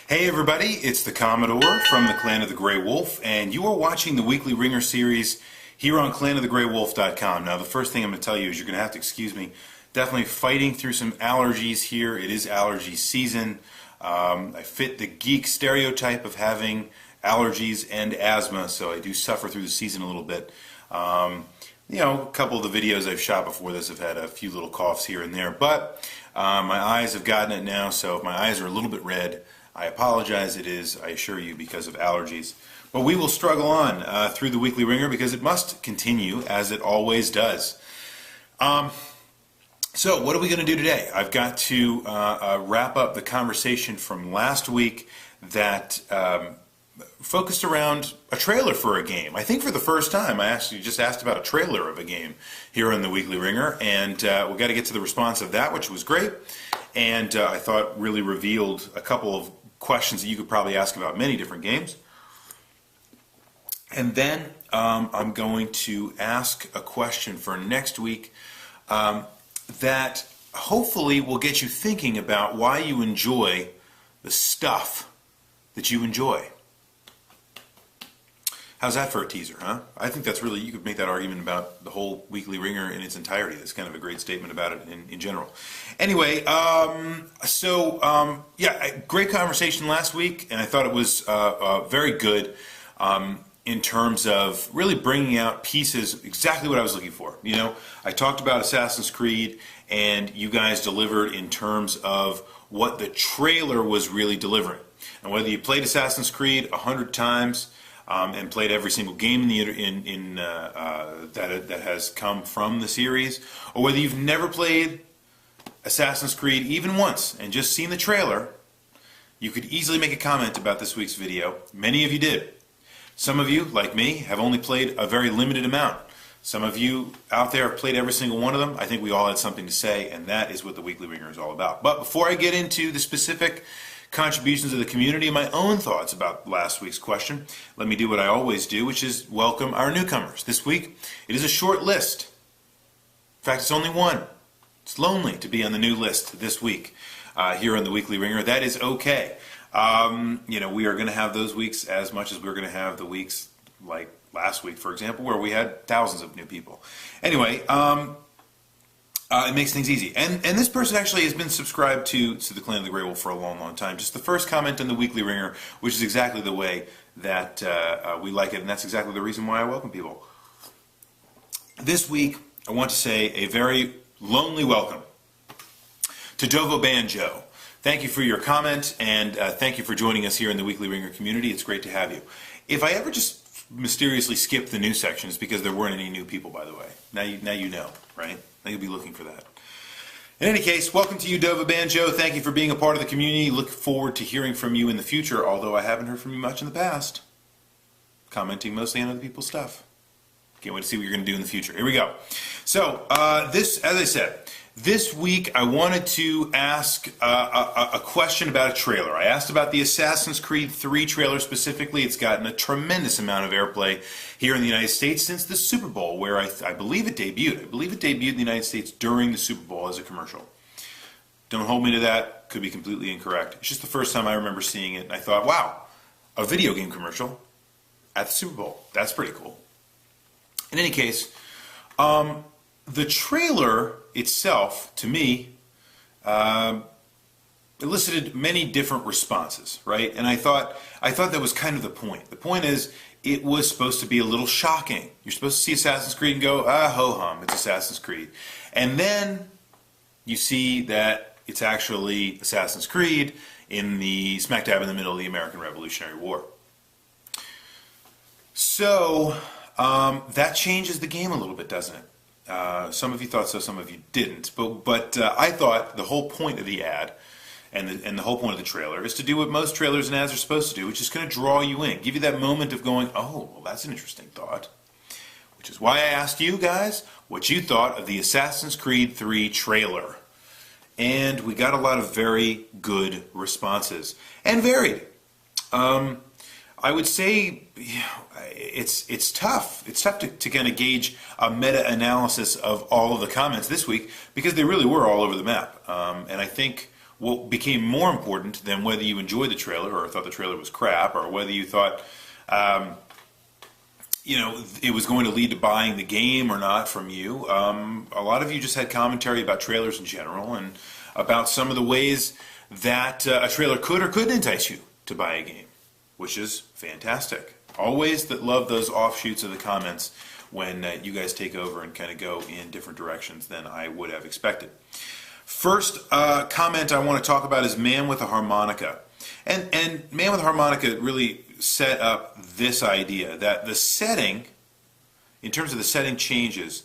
Hey everybody, it's the Commodore from the Clan of the Grey Wolf, and you are watching the weekly Wringer series here on clanofthegraywolf.com. Now the first thing I'm going to tell you is you're going to have to excuse me. Definitely fighting through some allergies here. It is allergy season. I fit the geek stereotype of having allergies and asthma, so I do suffer through the season a little bit. A couple of the videos I've shot before this have had a few little coughs here and there, but my eyes have gotten it now, so if my eyes are a little bit red, I apologize. It is, I assure you, because of allergies. But we will struggle on through the weekly Wringer because it must continue, as it always does. So what are we going to do today? I've got to wrap up the conversation from last week that focused around a trailer for a game. I think for the first time I actually just asked about a trailer of a game here on the weekly Wringer, and we got to get to the response of that, which was great, and I thought really revealed a couple of questions that you could probably ask about many different games. And then I'm going to ask a question for next week that hopefully will get you thinking about why you enjoy the stuff that you enjoy. How's that for a teaser, huh? I think that's really, you could make that argument about the whole weekly Wringer in its entirety. That's kind of a great statement about it in general. Anyway, great conversation last week, and I thought it was very good in terms of really bringing out pieces, exactly what I was looking for. You know, I talked about Assassin's Creed, and you guys delivered in terms of what the trailer was really delivering. And whether you played Assassin's Creed 100 times, and played every single game that has come from the series, or whether you've never played Assassin's Creed even once and just seen the trailer, you could easily make a comment about this week's video. Many of you did. Some of you, like me, have only played a very limited amount. Some of you out there have played every single one of them. I think we all had something to say, and that is what the weekly Wringer is all about. But before I get into the specific contributions of the community and my own thoughts about last week's question, let me do what I always do, which is welcome our newcomers. This week, it is a short list. In fact, it's only one. It's lonely to be on the new list this week here on the weekly Wringer. That is okay. We are going to have those weeks as much as we're going to have the weeks like last week, for example, where we had thousands of new people. Anyway, it makes things easy. And this person actually has been subscribed to the Clan of the Grey Wolf for a long, long time. Just the first comment in the weekly Wringer, which is exactly the way that we like it, and that's exactly the reason why I welcome people. This week, I want to say a very lonely welcome to Dovo Banjo. Thank you for your comment, and thank you for joining us here in the weekly Wringer community. It's great to have you. If I ever just mysteriously skip the news section, it's because there weren't any new people, by the way. Now you know, right? Now you'll be looking for that. In any case, welcome to you, Dova Banjo. Thank you for being a part of the community. Look forward to hearing from you in the future, although I haven't heard from you much in the past. Commenting mostly on other people's stuff. Can't wait to see what you're going to do in the future. Here we go. So, as I said, this week I wanted to ask a question about a trailer. I asked about the Assassin's Creed 3 trailer specifically. It's gotten a tremendous amount of airplay here in the United States since the Super Bowl, where I believe it debuted. I believe it debuted in the United States during the Super Bowl as a commercial. Don't hold me to that. Could be completely incorrect. It's just the first time I remember seeing it, and I thought, wow, a video game commercial at the Super Bowl. That's pretty cool. In any case, the trailer itself, to me, elicited many different responses, right? And I thought that was kind of the point. The point is, it was supposed to be a little shocking. You're supposed to see Assassin's Creed and go, ho-hum, it's Assassin's Creed. And then you see that it's actually Assassin's Creed in the smack dab in the middle of the American Revolutionary War. So, that changes the game a little bit, doesn't it? Some of you thought so, some of you didn't. But I thought the whole point of the ad and the whole point of the trailer is to do what most trailers and ads are supposed to do, which is going to draw you in, give you that moment of going, oh, well, that's an interesting thought. Which is why I asked you guys what you thought of the Assassin's Creed 3 trailer. And we got a lot of very good responses, and varied. I would say it's tough. It's tough to kind of gauge a meta-analysis of all of the comments this week because they really were all over the map. And I think what became more important than whether you enjoyed the trailer or thought the trailer was crap, or whether you thought it was going to lead to buying the game or not from you. A lot of you just had commentary about trailers in general and about some of the ways that a trailer could or couldn't entice you to buy a game, which is fantastic. Always love those offshoots of the comments when you guys take over and kind of go in different directions than I would have expected. First comment I want to talk about is Man with a Harmonica. And Man with a Harmonica really set up this idea that the setting, in terms of the setting changes,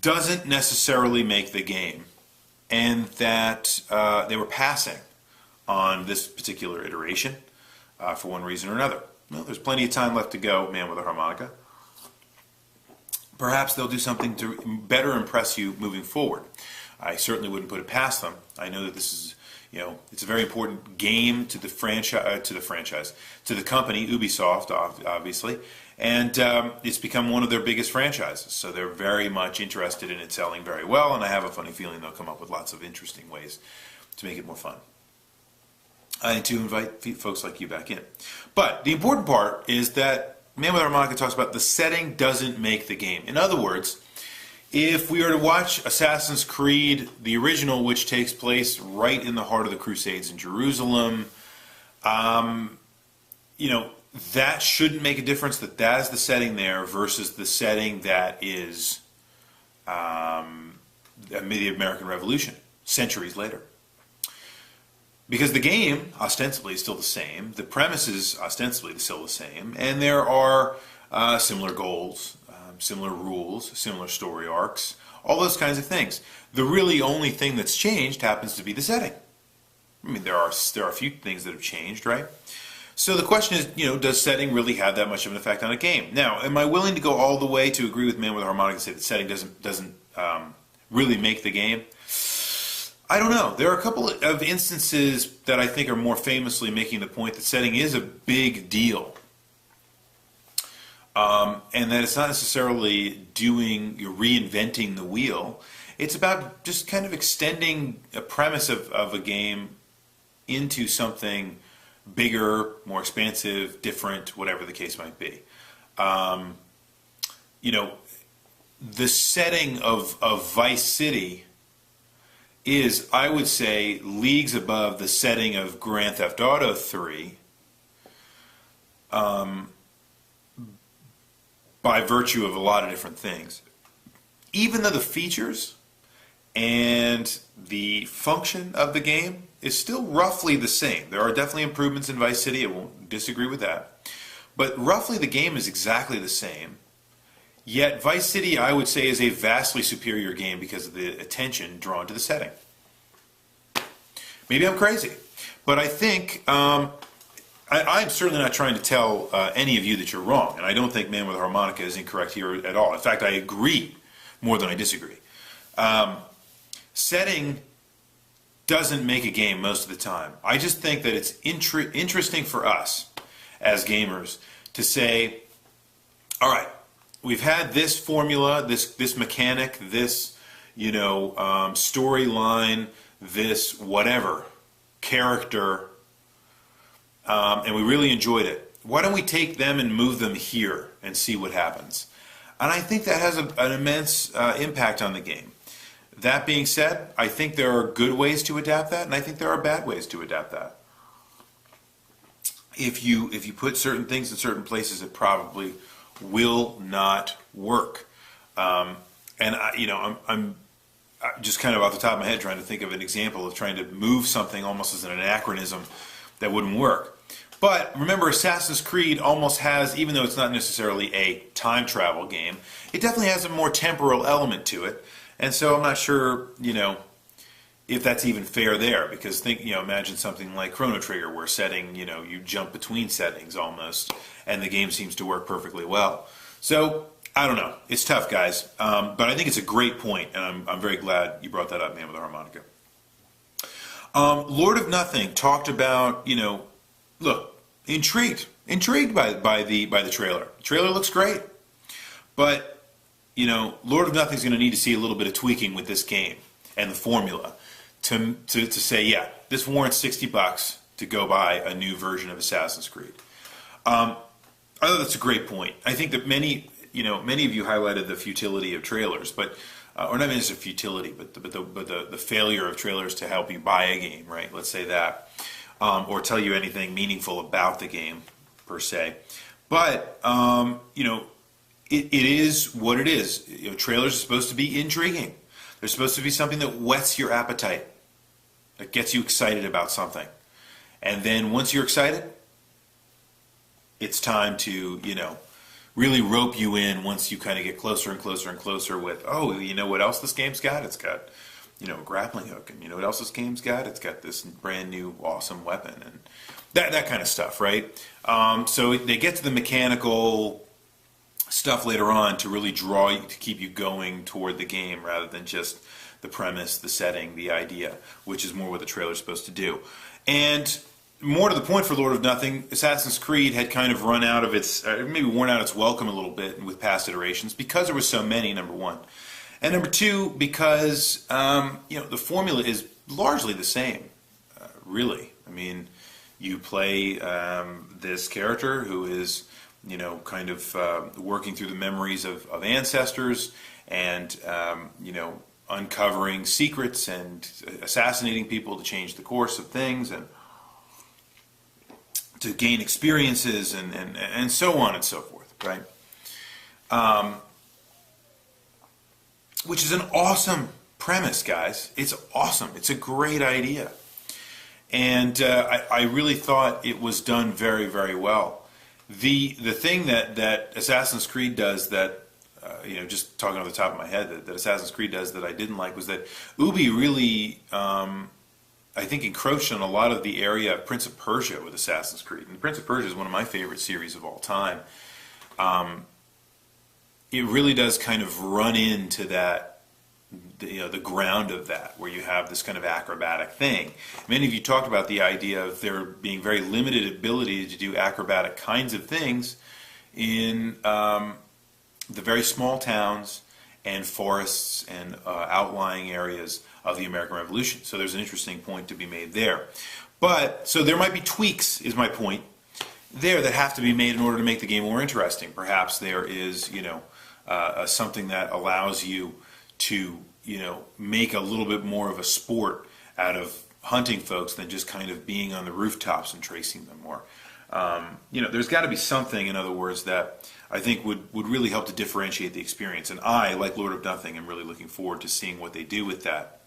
doesn't necessarily make the game, and that they were passing on this particular iteration for one reason or another. Well, there's plenty of time left to go, Man with a Harmonica. Perhaps they'll do something to better impress you moving forward. I certainly wouldn't put it past them. I know that this is, it's a very important game to the franchise, to the company, Ubisoft, obviously, and it's become one of their biggest franchises. So they're very much interested in it selling very well, and I have a funny feeling they'll come up with lots of interesting ways to make it more fun and to invite folks like you back in. But the important part is that Man with a Harmonica talks about the setting doesn't make the game. In other words, if we were to watch Assassin's Creed, the original, which takes place right in the heart of the Crusades in Jerusalem, that shouldn't make a difference, that is the setting there versus the setting that is the American Revolution, centuries later. Because the game, ostensibly, is still the same, the premise is ostensibly still the same, and there are similar goals, similar rules, similar story arcs, all those kinds of things. The really only thing that's changed happens to be the setting. I mean, there are a few things that have changed, right? So the question is, does setting really have that much of an effect on a game? Now, am I willing to go all the way to agree with Man with a Harmonica and say that setting doesn't really make the game? I don't know. There are a couple of instances that I think are more famously making the point that setting is a big deal. And that it's not necessarily reinventing the wheel. It's about just kind of extending a premise of a game into something bigger, more expansive, different, whatever the case might be. The setting of Vice City is, I would say, leagues above the setting of Grand Theft Auto 3 by virtue of a lot of different things. Even though the features and the function of the game is still roughly the same. There are definitely improvements in Vice City, I won't disagree with that. But roughly the game is exactly the same. Yet Vice City, I would say, is a vastly superior game because of the attention drawn to the setting. Maybe I'm crazy, but I think I'm certainly not trying to tell any of you that you're wrong, and I don't think Man with a Harmonica is incorrect here at all. In fact, I agree more than I disagree. Setting doesn't make a game most of the time. I just think that it's interesting for us as gamers to say, all right, we've had this formula, this mechanic, this storyline, this whatever character, and we really enjoyed it. Why don't we take them and move them here and see what happens? And I think that has an immense impact on the game. That being said, I think there are good ways to adapt that, and I think there are bad ways to adapt that. If you put certain things in certain places, it probably will not work. I'm just kind of off the top of my head trying to think of an example of trying to move something almost as an anachronism that wouldn't work. But remember, Assassin's Creed almost has, even though it's not necessarily a time travel game, it definitely has a more temporal element to it. And so I'm not sure, if that's even fair there, because imagine something like Chrono Trigger, where setting, you jump between settings almost, and the game seems to work perfectly well. So I don't know. It's tough, guys, but I think it's a great point, and I'm very glad you brought that up, Man with a Harmonica. Lord of Nothing talked about, look, intrigued by the trailer. The trailer looks great, but Lord of Nothing's going to need to see a little bit of tweaking with this game and the formula to say, yeah, this warrants $60 to go buy a new version of Assassin's Creed. I thought that's a great point. I think that many of you highlighted the futility of trailers, but or not just a futility, but the failure of trailers to help you buy a game, right? Let's say that, or tell you anything meaningful about the game per se. But it is what it is. Trailers are supposed to be intriguing. They're supposed to be something that whets your appetite, that gets you excited about something. And then once you're excited, it's time to, really rope you in once you kind of get closer and closer and closer with, oh, you know what else this game's got? It's got, a grappling hook. And you know what else this game's got? It's got this brand new awesome weapon and that kind of stuff, right? So they get to the mechanical stuff later on to really draw you, to keep you going toward the game rather than just the premise, the setting, the idea, which is more what the trailer's supposed to do. And more to the point for Lord of Nothing, Assassin's Creed had kind of run out of its, maybe worn out its welcome a little bit with past iterations because there were so many, number one. And number two, because, the formula is largely the same, really. I mean, you play this character who is, kind of working through the memories of ancestors and, uncovering secrets and assassinating people to change the course of things and to gain experiences and so on and so forth, right? Which is an awesome premise, guys. It's awesome. It's a great idea. And I really thought it was done very, very well. The thing that Assassin's Creed does that, just talking off the top of my head, that Assassin's Creed does that I didn't like was that Ubi really, I think, encroached on a lot of the area of Prince of Persia with Assassin's Creed. And Prince of Persia is one of my favorite series of all time. It really does kind of run into that, the ground of that, where you have this kind of acrobatic thing. Many of you talked about the idea of there being very limited ability to do acrobatic kinds of things in the very small towns and forests and outlying areas of the American Revolution. So there's an interesting point to be made there. But, so there might be tweaks, is my point, there that have to be made in order to make the game more interesting. Perhaps there is, something that allows you to, make a little bit more of a sport out of hunting folks than just kind of being on the rooftops and tracing them more. There's got to be something, in other words, that I think would really help to differentiate the experience. And I, like Lord of Nothing, am really looking forward to seeing what they do with that.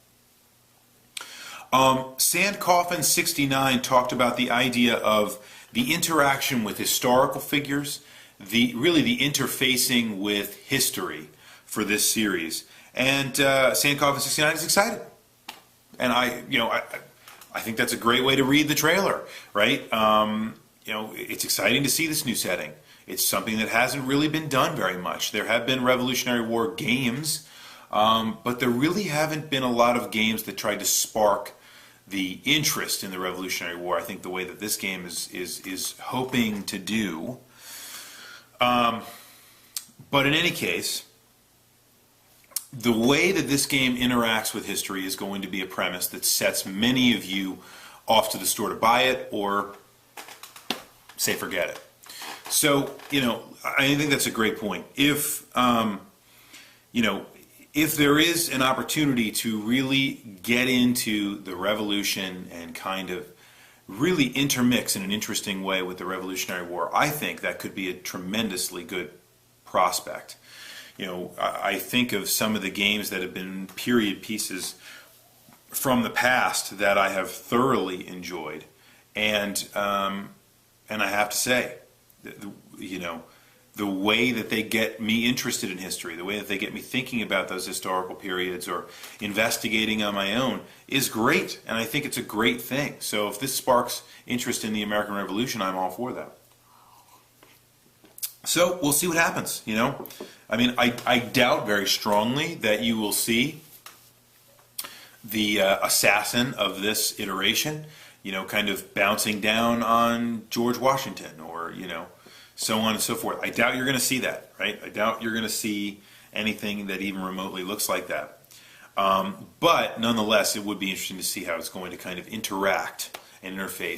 Sandcoffin69 talked about the idea of the interaction with historical figures, really the interfacing with history for this series. And Sandcoffin69 is excited. And I think that's a great way to read the trailer, right? It's exciting to see this new setting. It's something that hasn't really been done very much. There have been Revolutionary War games, but there really haven't been a lot of games that tried to spark the interest in the Revolutionary War. I think the way that this game is hoping to do. But in any case, the way that this game interacts with history is going to be a premise that sets many of you off to the store to buy it or say forget it. So, I think that's a great point. If there is an opportunity to really get into the Revolution and kind of really intermix in an interesting way with the Revolutionary War, I think that could be a tremendously good prospect. I think of some of the games that have been period pieces from the past that I have thoroughly enjoyed, and I have to say, the way that they get me interested in history, the way that they get me thinking about those historical periods or investigating on my own is great, and I think it's a great thing. So if this sparks interest in the American Revolution, I'm all for that. So we'll see what happens, I mean, I doubt very strongly that you will see the assassin of this iteration, kind of bouncing down on George Washington or, so on and so forth. I doubt you're going to see that, right? I doubt you're going to see anything that even remotely looks like that. But nonetheless, it would be interesting to see how it's going to kind of interact and interface